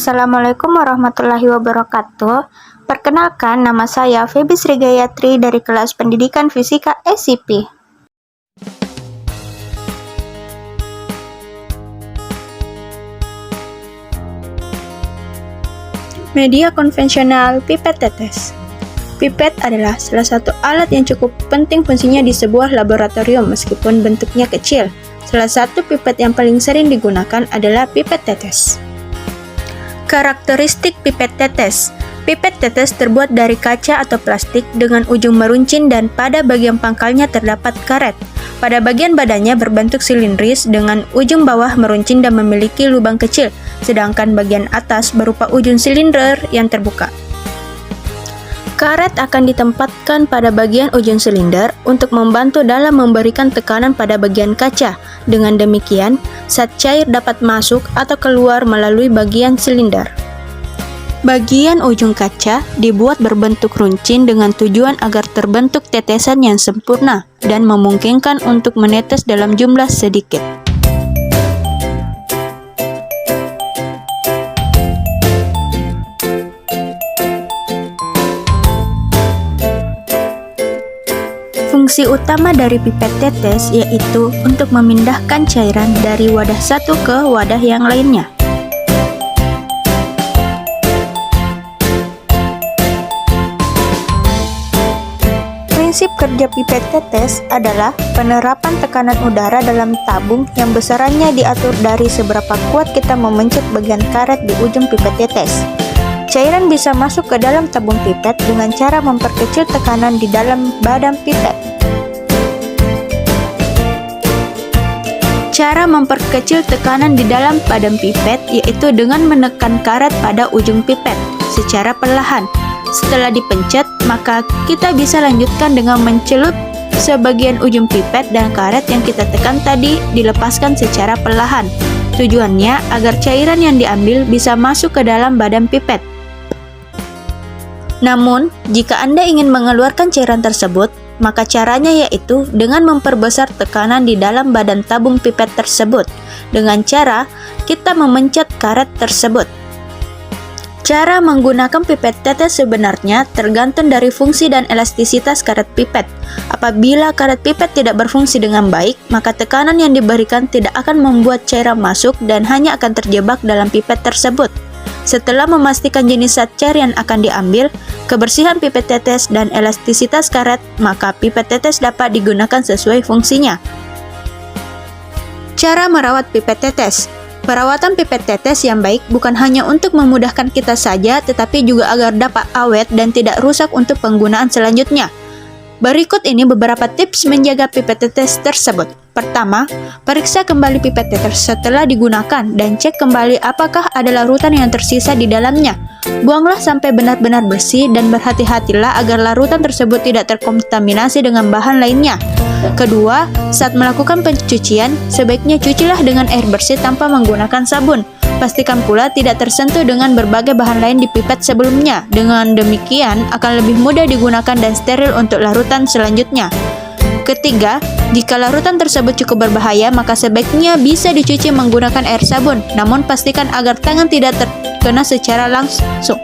Assalamualaikum warahmatullahi wabarakatuh. Perkenalkan, nama saya Feby Srigayatri dari kelas Pendidikan Fisika SCP. Media konvensional pipet tetes. Pipet adalah salah satu alat yang cukup penting fungsinya di sebuah laboratorium meskipun bentuknya kecil. Salah satu pipet yang paling sering digunakan adalah pipet tetes. Karakteristik pipet tetes. Pipet tetes terbuat dari kaca atau plastik dengan ujung meruncing dan pada bagian pangkalnya terdapat karet. Pada bagian badannya berbentuk silindris dengan ujung bawah meruncing dan memiliki lubang kecil, sedangkan bagian atas berupa ujung silinder yang terbuka. Karet akan ditempatkan pada bagian ujung silinder untuk membantu dalam memberikan tekanan pada bagian kaca. Dengan demikian, zat cair dapat masuk atau keluar melalui bagian silinder. Bagian ujung kaca dibuat berbentuk runcing dengan tujuan agar terbentuk tetesan yang sempurna dan memungkinkan untuk menetes dalam jumlah sedikit. Fungsi utama dari pipet tetes yaitu untuk memindahkan cairan dari wadah satu ke wadah yang lainnya. Prinsip kerja pipet tetes adalah penerapan tekanan udara dalam tabung yang besarannya diatur dari seberapa kuat kita memencet bagian karet di ujung pipet tetes. Cairan bisa masuk ke dalam tabung pipet dengan cara memperkecil tekanan di dalam badan pipet. Cara memperkecil tekanan di dalam badan pipet yaitu dengan menekan karet pada ujung pipet secara perlahan. Setelah dipencet, maka kita bisa lanjutkan dengan mencelup sebagian ujung pipet dan karet yang kita tekan tadi dilepaskan secara perlahan. Tujuannya agar cairan yang diambil bisa masuk ke dalam badan pipet. Namun, jika Anda ingin mengeluarkan cairan tersebut, maka caranya yaitu dengan memperbesar tekanan di dalam badan tabung pipet tersebut dengan cara kita memencet karet tersebut. Cara menggunakan pipet tetes sebenarnya tergantung dari fungsi dan elastisitas karet pipet. Apabila karet pipet tidak berfungsi dengan baik, maka tekanan yang diberikan tidak akan membuat cairan masuk dan hanya akan terjebak dalam pipet tersebut. Setelah memastikan jenis zat cair yang akan diambil, kebersihan pipet tetes dan elastisitas karet, maka pipet tetes dapat digunakan sesuai fungsinya. Cara merawat pipet tetes. Perawatan pipet tetes yang baik bukan hanya untuk memudahkan kita saja, tetapi juga agar dapat awet dan tidak rusak untuk penggunaan selanjutnya. Berikut ini beberapa tips menjaga pipet tetes tersebut. Pertama, periksa kembali pipet tetes setelah digunakan dan cek kembali apakah ada larutan yang tersisa di dalamnya. Buanglah sampai benar-benar bersih dan berhati-hatilah agar larutan tersebut tidak terkontaminasi dengan bahan lainnya. Kedua, saat melakukan pencucian, sebaiknya cucilah dengan air bersih tanpa menggunakan sabun. Pastikan pula tidak tersentuh dengan berbagai bahan lain di pipet sebelumnya. Dengan demikian, akan lebih mudah digunakan dan steril untuk larutan selanjutnya. Ketiga, jika larutan tersebut cukup berbahaya, maka sebaiknya bisa dicuci menggunakan air sabun, namun pastikan agar tangan tidak terkena secara langsung.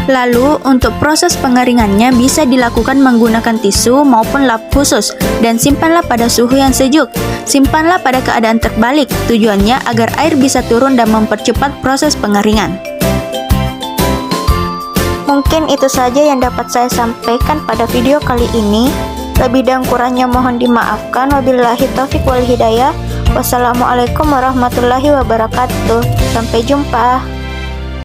Lalu, untuk proses pengeringannya bisa dilakukan menggunakan tisu maupun lap khusus, dan simpanlah pada suhu yang sejuk. Simpanlah pada keadaan terbalik, tujuannya agar air bisa turun dan mempercepat proses pengeringan. Mungkin itu saja yang dapat saya sampaikan pada video kali ini. Lebih dan kurangnya mohon dimaafkan. Wabillahi taufiq wal hidayah. Wassalamualaikum warahmatullahi wabarakatuh. Sampai jumpa.